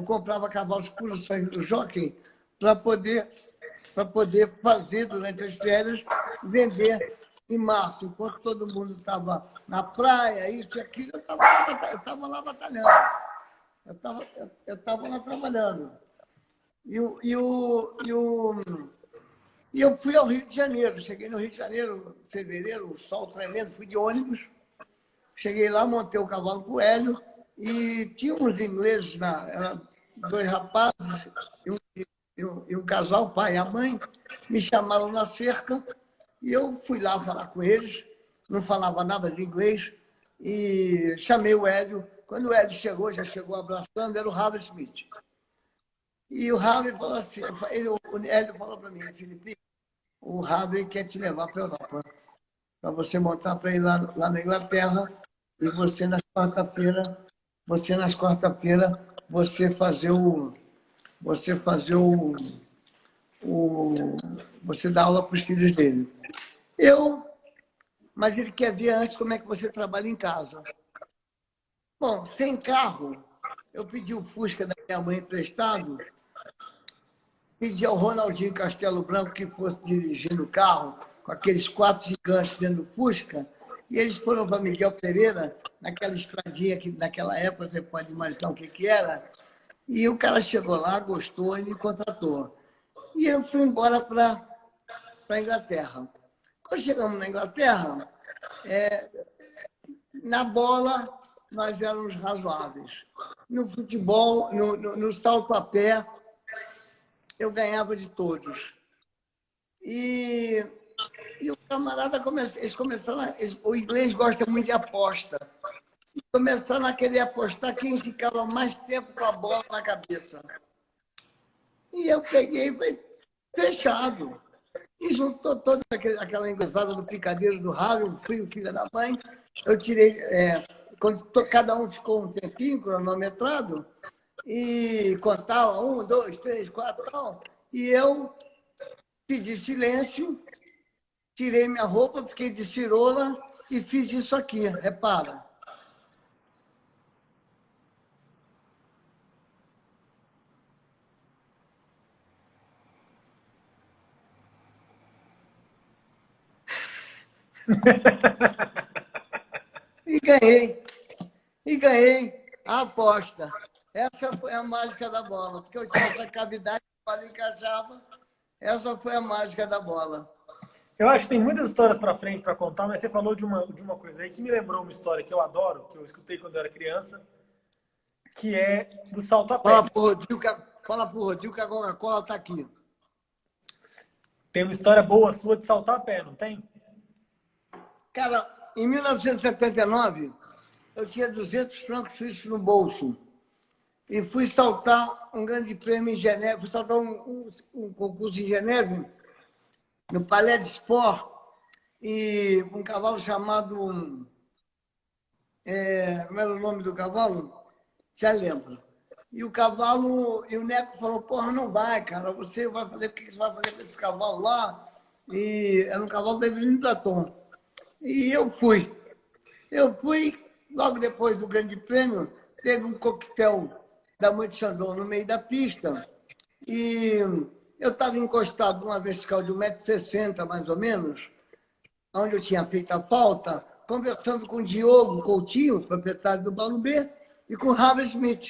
comprava cavalos puros sangue do jockey para poder fazer durante as férias, vender em março, enquanto todo mundo estava na praia, isso e aquilo, eu estava lá batalhando. Eu estava lá trabalhando. E eu fui ao Rio de Janeiro. Cheguei no Rio de Janeiro, em fevereiro, o sol tremendo, fui de ônibus. Cheguei lá, montei o cavalo com o Hélio, e tinha uns ingleses, eram 2 rapazes e um casal, o pai e a mãe, me chamaram na cerca, e eu fui lá falar com eles, não falava nada de inglês, e chamei o Hélio. Quando o Hélio chegou, já chegou abraçando, era o Harvey Smith. E o Harvey falou assim, o Hélio falou para mim: Felipe, o Harvey quer te levar para a Europa, para você montar para ir lá na Inglaterra, e você nas quarta-feira, você dá aula para os filhos dele. Mas ele quer ver antes como é que você trabalha em casa. Bom, sem carro, eu pedi o Fusca da minha mãe emprestado, pedi ao Ronaldinho Castelo Branco que fosse dirigindo o carro, com aqueles 4 gigantes dentro do Fusca, e eles foram para Miguel Pereira, naquela estradinha que naquela época você pode imaginar o que era, e o cara chegou lá, gostou e me contratou. E eu fui embora para a Inglaterra. Quando chegamos na Inglaterra, na bola, nós éramos razoáveis. No futebol, no salto a pé, eu ganhava de todos. E o camarada, eles começaram, o inglês gosta muito de aposta. E começaram a querer apostar quem ficava mais tempo com a bola na cabeça. E eu peguei e falei: fechado. E juntou toda aquela engraçada do picadeiro do Harvey, o filho da mãe. Eu tirei, quando cada um ficou um tempinho cronometrado, e contava 1, 2, 3, 4, tal. E eu pedi silêncio, tirei minha roupa, fiquei de cirola e fiz isso aqui, repara. E ganhei. E ganhei a aposta. Essa foi a mágica da bola, porque eu tinha essa cavidade que a bola encaixava. Essa foi a mágica da bola. Eu acho que tem muitas histórias para frente para contar, mas você falou de uma coisa aí que me lembrou uma história que eu adoro, que eu escutei quando eu era criança, que é do salto a pé. Fala pro Rodrigo que a Coca-Cola está aqui. Tem uma história boa sua de saltar a pé, não tem? Cara, em 1979, eu tinha 200 francos suíços no bolso. E fui saltar um grande prêmio em Geneve, fui saltar um concurso em Geneve, no Palais de Sport, e um cavalo chamado... como era o nome do cavalo? Já lembro. E o cavalo, e o Neco falou, porra, não vai, cara, você vai fazer, o que você vai fazer com esse cavalo lá? E era um cavalo da Evelyn Platon. E eu fui. Logo depois do grande prêmio, teve um coquetel da Mãe de Chandon no meio da pista, e eu estava encostado numa vertical de 1,60 m, mais ou menos, onde eu tinha feito a falta, conversando com o Diogo Coutinho, proprietário do Balão B, e com o Harvey Smith.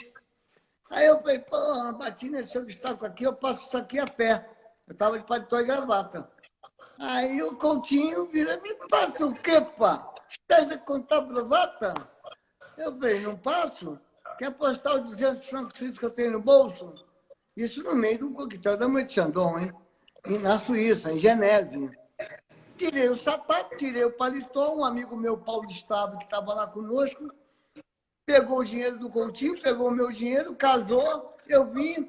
Aí eu falei, pô, bati nesse obstáculo aqui, eu passo isso aqui a pé. Eu estava de paletó e gravata. Aí o Coutinho vira, me passa o quê, pá? Estás a contar bravata? Eu falei, não passo? Quer apostar os 200 francos suíços que eu tenho no bolso? Isso no meio do coquetel da Mãe de Chandon, hein? E na Suíça, em Geneve. Tirei o sapato, tirei o paletó, um amigo meu, Paulo Estado, que estava lá conosco, pegou o dinheiro do Coutinho, pegou o meu dinheiro, casou, eu vim.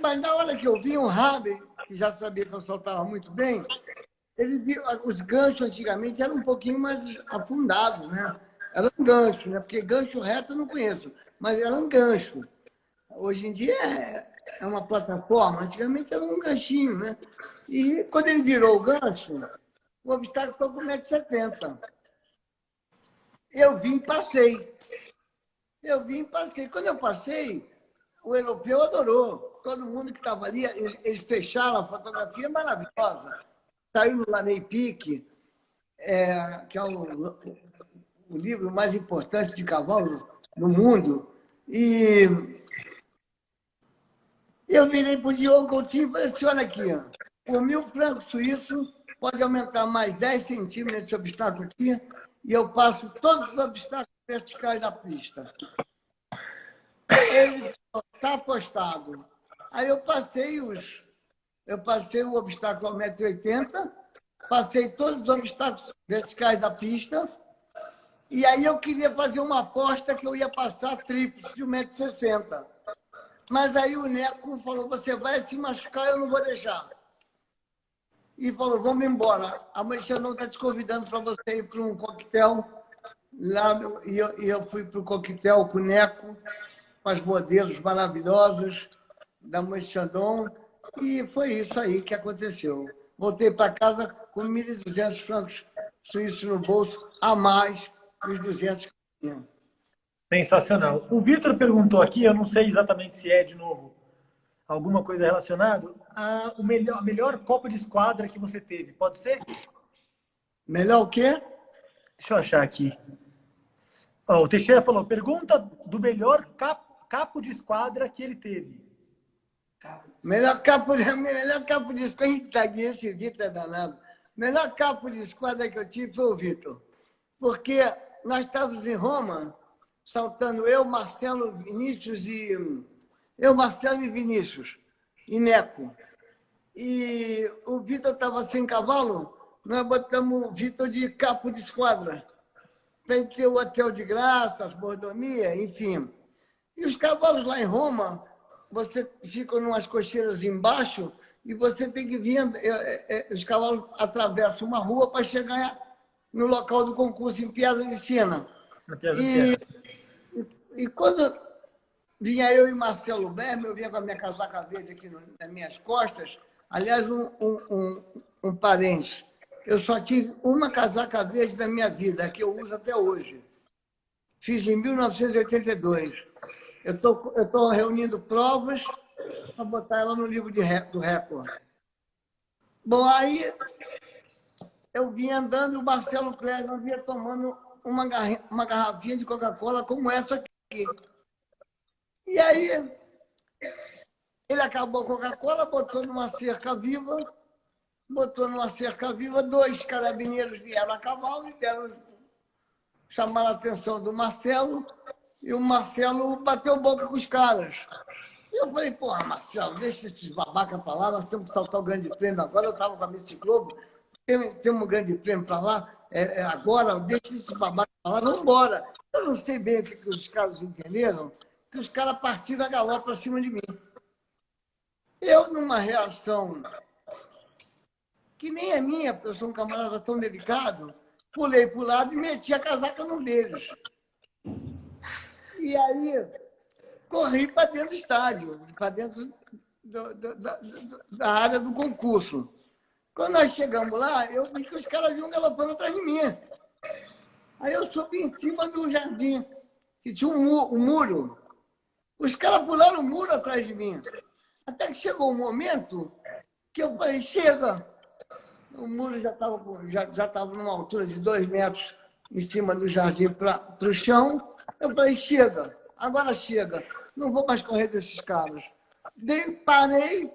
Mas na hora que eu vim, o Rabi, que já sabia que eu soltava muito bem, ele viu, os ganchos antigamente eram um pouquinho mais afundados, né? Era um gancho, né? Porque gancho reto eu não conheço, mas era um gancho. Hoje em dia é uma plataforma, antigamente era um ganchinho, né? E quando ele virou o gancho, o obstáculo estava com 1,70 m. Eu vim e passei. Quando eu passei, o europeu adorou. Todo mundo que estava ali, eles fecharam a fotografia maravilhosa. Saiu no Laney Pique, que é o livro mais importante de cavalo no mundo. E eu virei para o Diogo Coutinho e falei assim, olha aqui, ó, por 1.000 francos suíços, pode aumentar mais 10 centímetros nesse obstáculo aqui, e eu passo todos os obstáculos verticais da pista. Ele está apostado. Aí eu passei o obstáculo ao 1,80 m, passei todos os obstáculos verticais da pista, e aí eu queria fazer uma aposta que eu ia passar tríplice de 1,60 m. Mas aí o Neco falou, você vai se machucar, eu não vou deixar. E falou, vamos embora. A Mãe Chandon está te convidando para você ir para um coquetel. E eu fui para o coquetel com o Neco, com as modelos maravilhosas da Mãe Chandon. E foi isso aí que aconteceu. Voltei para casa com 1.200 francos suíços no bolso, a mais dos 200 que eu tinha. Sensacional. O Vitor perguntou aqui, eu não sei exatamente se é, de novo, alguma coisa relacionada, a melhor Copa de Esquadra que você teve, pode ser? Melhor o quê? Deixa eu achar aqui. O Teixeira falou, pergunta do melhor capo de esquadra que ele teve. Melhor capo de esquadra. Eita, esse Vitor é danado. Melhor capo de esquadra que eu tive foi o Vitor. Porque nós estávamos em Roma, saltando Marcelo e Vinícius, e Neco. E o Vitor estava sem cavalo, nós botamos o Vitor de capo de esquadra, para ele ter o hotel de graça, as mordomias, enfim. E os cavalos lá em Roma, você fica em umas cocheiras embaixo e você tem que vir, os cavalos atravessam uma rua para chegar no local do concurso em Piazza di Siena. E quando vinha eu e Marcelo Berme, eu vinha com a minha casaca verde aqui nas minhas costas, aliás, um parente. Eu só tive uma casaca verde na minha vida, que eu uso até hoje. Fiz em 1982. Eu estou reunindo provas para botar ela no livro do Record. Bom, aí eu vinha andando e o Marcelo Clésio vinha tomando uma garrafinha de Coca-Cola como essa aqui. E aí, ele acabou a Coca-Cola, botou numa cerca viva, dois carabineiros vieram a cavalo e chamaram a atenção do Marcelo, e o Marcelo bateu boca com os caras. E eu falei, porra, Marcelo, deixa esses babaca pra lá, nós temos que saltar o grande prêmio agora. Eu estava com a Miss Globo, temos um grande prêmio para lá, agora, deixa esses babaca pra lá, vamos embora. Eu não sei bem o que os caras entenderam, que os caras partiram a galope para cima de mim. Eu, numa reação que nem é minha, porque eu sou um camarada tão delicado, pulei para o lado e meti a casaca num deles. E aí, corri para dentro do estádio, para dentro da área do concurso. Quando nós chegamos lá, eu vi que os caras vinham galopando atrás de mim. Aí eu subi em cima do jardim, que tinha um muro. Os caras pularam o muro atrás de mim. Até que chegou um momento que eu falei, chega. O muro já estava numa altura de 2 metros em cima do jardim para o chão. Eu falei, chega, agora chega. Não vou mais correr desses caras. Parei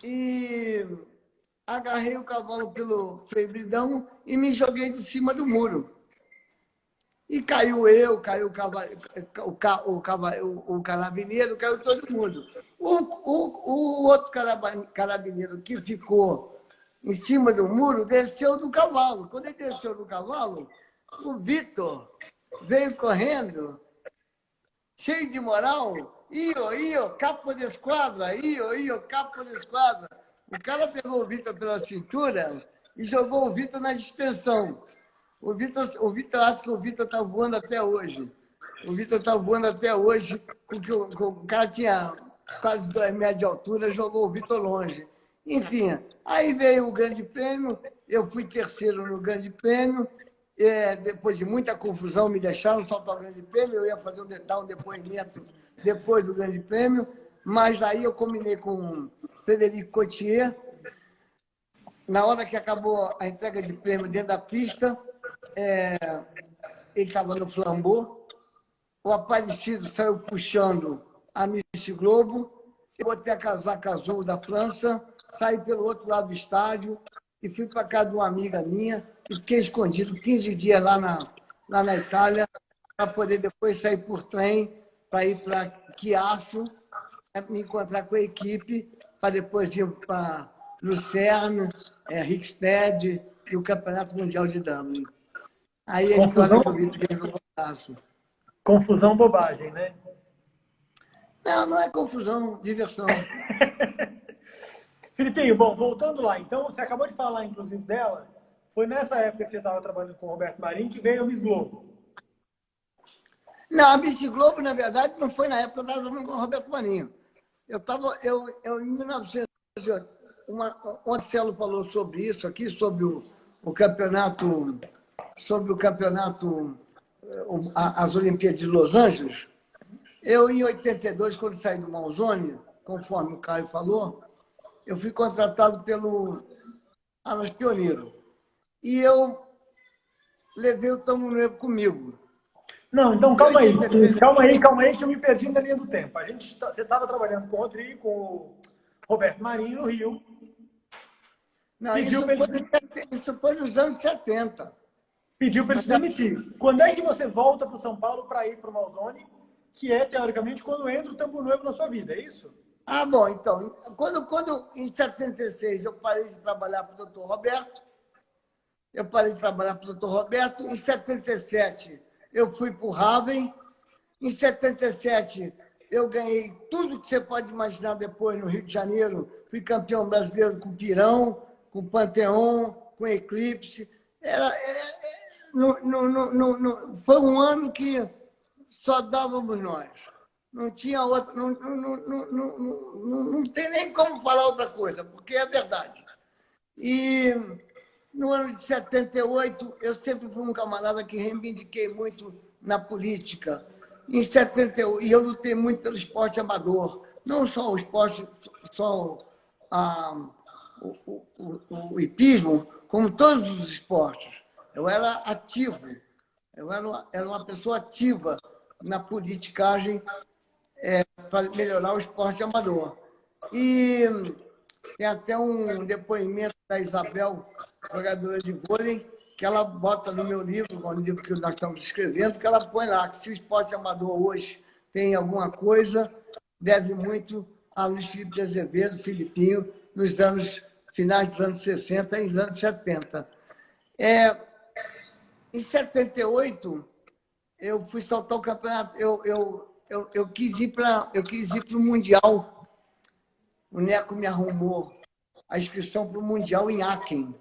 e agarrei o cavalo pelo freio-bridão e me joguei de cima do muro. E caiu o carabineiro, caiu todo mundo. O outro carabineiro que ficou em cima do muro desceu do cavalo. Quando ele desceu do cavalo, o Vitor veio correndo, cheio de moral. Io, capo de esquadra, capo de esquadra. O cara pegou o Vitor pela cintura e jogou o Vitor na dispensão. O Vitor, acho que o Vitor está voando até hoje. O Vitor está voando até hoje, porque o cara tinha quase 2 metros de altura, jogou o Vitor longe. Enfim, aí veio o Grande Prêmio, eu fui terceiro no Grande Prêmio, depois de muita confusão, me deixaram soltar o Grande Prêmio, eu ia dar um depoimento depois do Grande Prêmio, mas aí eu combinei com o Frederico Cotier, na hora que acabou a entrega de prêmio dentro da pista, ele estava no flambeau, o Aparecido saiu puxando a Miss Globo, eu botei a casaca azul da França, saí pelo outro lado do estádio e fui para casa de uma amiga minha e fiquei escondido 15 dias lá na Itália para poder depois sair por trem para ir para Chiasso, me encontrar com a equipe, para depois ir para Lucerne, Rickstead e o Campeonato Mundial de Dublin. Aí a história que eu vi que eu faço. Confusão, bobagem, né? Não é confusão, diversão. Filipinho, bom, voltando lá, então, você acabou de falar, inclusive, dela, foi nessa época que você estava trabalhando com o Roberto Marinho que veio a Miss Globo. Não, a Miss Globo, na verdade, não foi na época que eu estava trabalhando com o Roberto Marinho. Eu em 1900, o Marcelo falou sobre isso aqui, sobre o campeonato, as Olimpíadas de Los Angeles. Eu, em 82, quando saí do Malzone, conforme o Caio falou, eu fui contratado pelo Alas Pioneiro. E eu levei o Tamo Novo comigo. Não, então calma aí, que eu me perdi na linha do tempo. Você estava trabalhando com o Rodrigo, com o Roberto Marinho no Rio. Não, isso foi nos anos 70. Pediu para ele se demitir. Quando é que você volta para o São Paulo para ir para o Malzone, que é, teoricamente, quando entra o Tambo Novo na sua vida, é isso? Ah, bom, então, quando em 76 eu parei de trabalhar para o Dr. Roberto, em 77 eu fui para o Raven, em 77 eu ganhei tudo que você pode imaginar depois no Rio de Janeiro, fui campeão brasileiro com o Pirão, com o Panteon, com o Eclipse. Foi um ano que só dávamos nós. Não tinha outra, não tem nem como falar outra coisa, porque é verdade. E no ano de 78, eu sempre fui um camarada que reivindiquei muito na política. Em 78, e eu lutei muito pelo esporte amador, não só o esporte, só o hipismo, como todos os esportes. Eu era ativo, era uma pessoa ativa na politicagem para melhorar o esporte amador. E tem até um depoimento da Isabel, jogadora de vôlei, que ela bota no meu livro, no livro que nós estamos escrevendo, que ela põe lá que se o esporte amador hoje tem alguma coisa, deve muito a Luiz Felipe de Azevedo, Filipinho, nos anos finais dos anos 60 e nos anos 70. Em 78, eu fui saltar o campeonato, eu quis ir para o Mundial. O Neco me arrumou a inscrição para o Mundial em Aachen,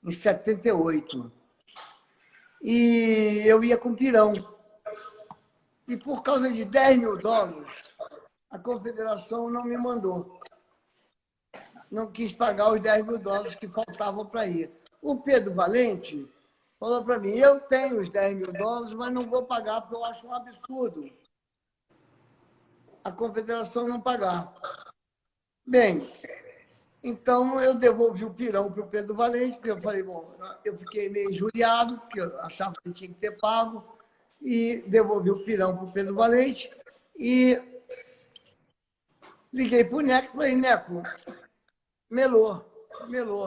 em 78. E eu ia com pirão. E por causa de $10 mil, a confederação não me mandou. Não quis pagar os $10 mil que faltavam para ir. O Pedro Valente falou para mim, eu tenho os $10 mil, mas não vou pagar porque eu acho um absurdo a confederação não pagar. Bem, então eu devolvi o pirão para o Pedro Valente, porque eu falei, bom, eu fiquei meio injuriado, porque eu achava que tinha que ter pago, e devolvi o pirão para o Pedro Valente, e liguei para o Neco e falei, Neco, melou,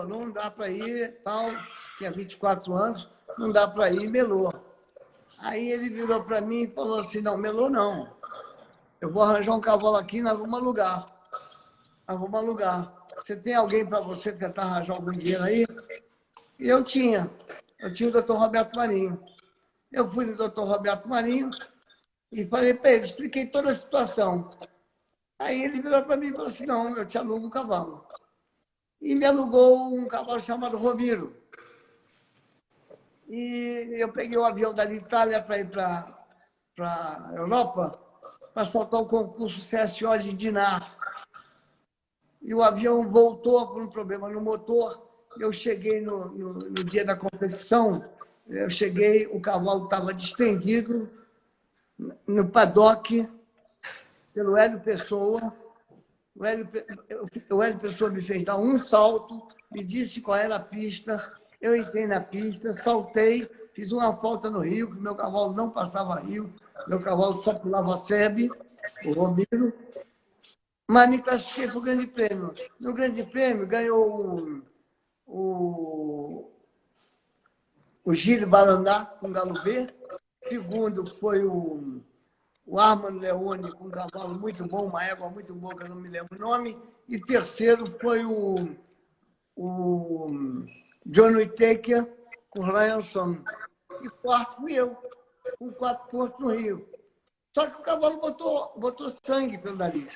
não dá para ir, tal, tinha 24 anos, não dá para ir, melou. Aí ele virou para mim e falou assim, não, melou não, eu vou arranjar um cavalo aqui, nós vamos alugar. Você tem alguém para você tentar arranjar algum dinheiro aí? E eu tinha o Dr. Roberto Marinho. Eu fui no Dr. Roberto Marinho e falei para ele, expliquei toda a situação. Aí ele virou para mim e falou assim, não, eu te alugo um cavalo. E me alugou um cavalo chamado Romiro. E eu peguei o avião da Itália para ir para a Europa para soltar o concurso CSO de Dinar. E o avião voltou por um problema no motor. Eu cheguei no dia da competição, o cavalo estava distendido no paddock pelo Hélio Pessoa. O Hélio Pessoa me fez dar um salto, me disse qual era a pista, eu entrei na pista, saltei, fiz uma volta no rio, que meu cavalo não passava rio, meu cavalo só pulava sebe, o Romiro, mas me classifiquei para o Grande Prêmio. No Grande Prêmio ganhou o Gilles Balandá com galo B, segundo foi o Armando Leone com um cavalo muito bom, uma égua muito boa, que eu não me lembro o nome, e terceiro foi o John Whittaker com o Ryanson. E quarto fui eu, com 4 pontos no Rio. Só que o cavalo botou sangue pelo nariz.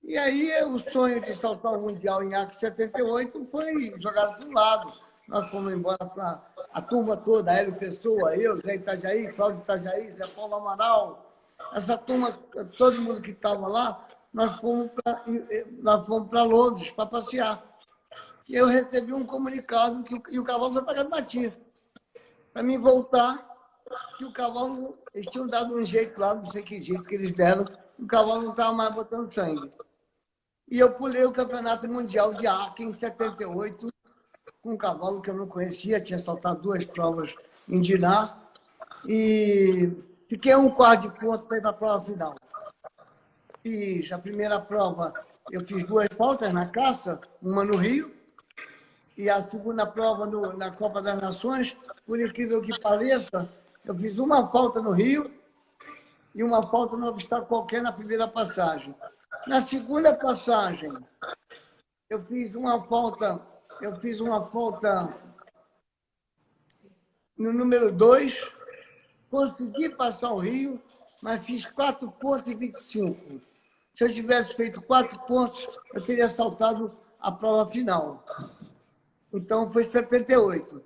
E aí o sonho de saltar o Mundial em Aachen 78 foi jogado para um lado. Nós fomos embora para a turma toda, Hélio Pessoa, eu, Zé Itajaí, Cláudio Itajaí, Zé Paulo Amaral. Essa turma, todo mundo que estava lá, nós fomos para Londres para passear. E eu recebi um comunicado que o cavalo foi para Matinha. Para mim voltar, que o cavalo, eles tinham dado um jeito lá, não sei que jeito que eles deram, o cavalo não estava mais botando sangue. E eu pulei o Campeonato Mundial de Aachen em 78, com um cavalo que eu não conhecia, tinha saltado 2 provas em Dinar, e fiquei a um quarto de ponto para ir para a prova final. Fiz a primeira prova, eu fiz 2 faltas na caça, uma no Rio, e a segunda prova na Copa das Nações, por incrível que pareça, eu fiz uma falta no Rio e uma falta no obstáculo qualquer na primeira passagem. Na segunda passagem, eu fiz uma falta no número 2, consegui passar o Rio, mas fiz 4 pontos e 25. Se eu tivesse feito 4 pontos, eu teria saltado a prova final. Então, foi 78.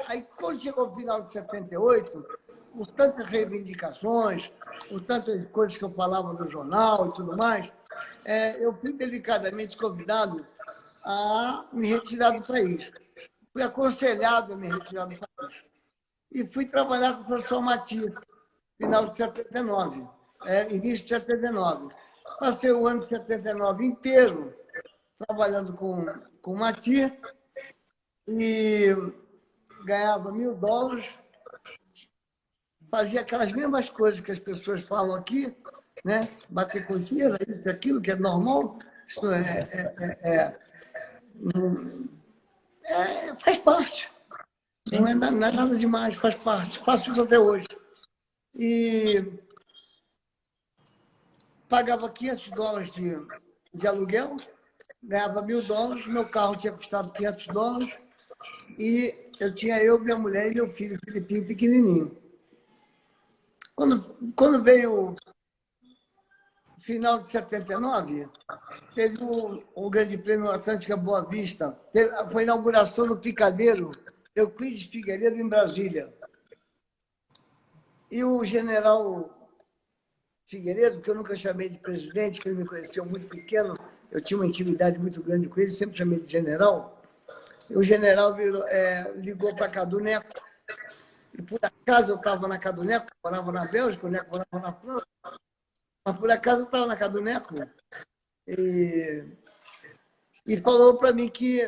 Aí, quando chegou ao final de 78, por tantas reivindicações, por tantas coisas que eu falava no jornal e tudo mais, eu fui delicadamente convidado a me retirar do país. Fui aconselhado a me retirar do país. E fui trabalhar com o professor Matias, final de 79, início de 79. Passei o ano de 79 inteiro trabalhando com o Matias e ganhava $1.000, fazia aquelas mesmas coisas que as pessoas falam aqui, né? Bater continha, isso, aquilo que é normal, isso faz parte. Não é nada demais, faz parte. Faço isso até hoje. E pagava $500 de aluguel, ganhava $1.000, meu carro tinha custado $500, e eu, minha mulher e meu filho, Filipinho, pequenininho. Quando veio o final de 79, teve o Grande Prêmio Atlântica Boa Vista, foi a inauguração do Picadeiro, Euclides Figueiredo, em Brasília. E o general Figueiredo, que eu nunca chamei de presidente, que ele me conheceu muito pequeno, eu tinha uma intimidade muito grande com ele, sempre chamei de general. E o general ligou para Cadu Neco, e por acaso eu estava na Cadu Neco, morava na Bélgica, o Neco morava na França, mas por acaso eu estava na Cadu Neco, e falou para mim que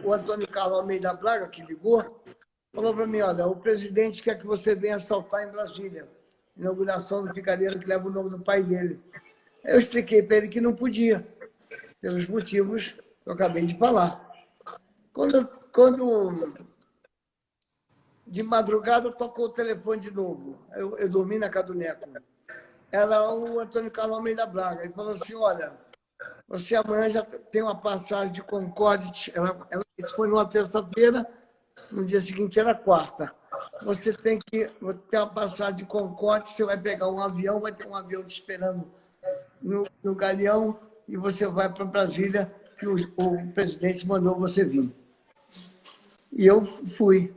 o Antônio Carlos Almeida Braga, que ligou, falou para mim, olha, o presidente quer que você venha assaltar em Brasília, inauguração do Picadeiro, que leva o nome do pai dele. Eu expliquei para ele que não podia, pelos motivos que eu acabei de falar. Quando de madrugada tocou o telefone de novo, eu dormi na casa do Neco, era o Antônio Carlos Almeida Braga. Ele falou assim, olha, você amanhã já tem uma passagem de Concorde, isso foi numa terça-feira, no dia seguinte era quarta. Você tem uma passagem de Concorde, você vai pegar um avião, vai ter um avião te esperando no Galeão e você vai para Brasília, que o presidente mandou você vir. E eu fui.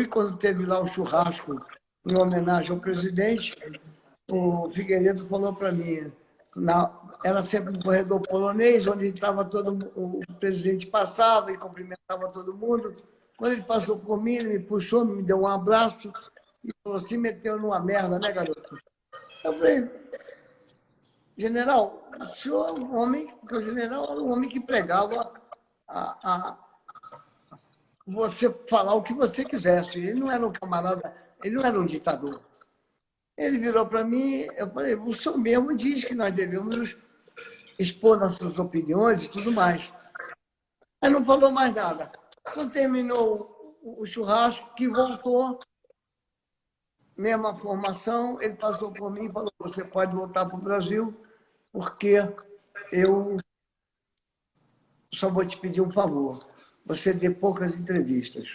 Quando teve lá o churrasco em homenagem ao presidente, o Figueiredo falou para mim, era sempre um corredor polonês, onde entrava o presidente passava e cumprimentava todo mundo. Quando ele passou por mim, ele me puxou, me deu um abraço e falou, se meteu numa merda, né, garoto? Eu falei, general, o senhor é um homem, porque o general era um homem que pregava você falar o que você quisesse. Ele não era um camarada, ele não era um ditador. Ele virou para mim, eu falei, o senhor mesmo diz que nós devemos expor nossas opiniões e tudo mais. Aí não falou mais nada. Quando terminou o churrasco, que voltou, mesma formação, ele passou por mim e falou, você pode voltar para o Brasil, porque eu só vou te pedir um favor, você dê poucas entrevistas.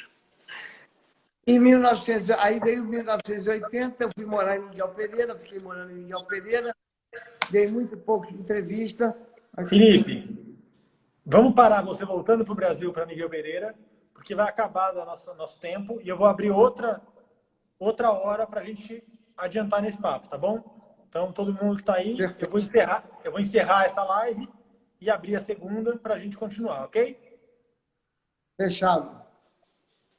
Aí veio 1980, eu fui morar em Miguel Pereira, fiquei morando em Miguel Pereira, dei muito pouco de entrevista. Felipe, vamos parar você voltando para o Brasil, para Miguel Pereira, porque vai acabar o nosso tempo e eu vou abrir outra hora para a gente adiantar nesse papo, tá bom? Então, todo mundo que está aí, eu vou encerrar essa live e abrir a segunda para a gente continuar, ok? Fechado.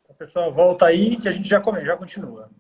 Então, pessoal, volta aí que a gente já continua.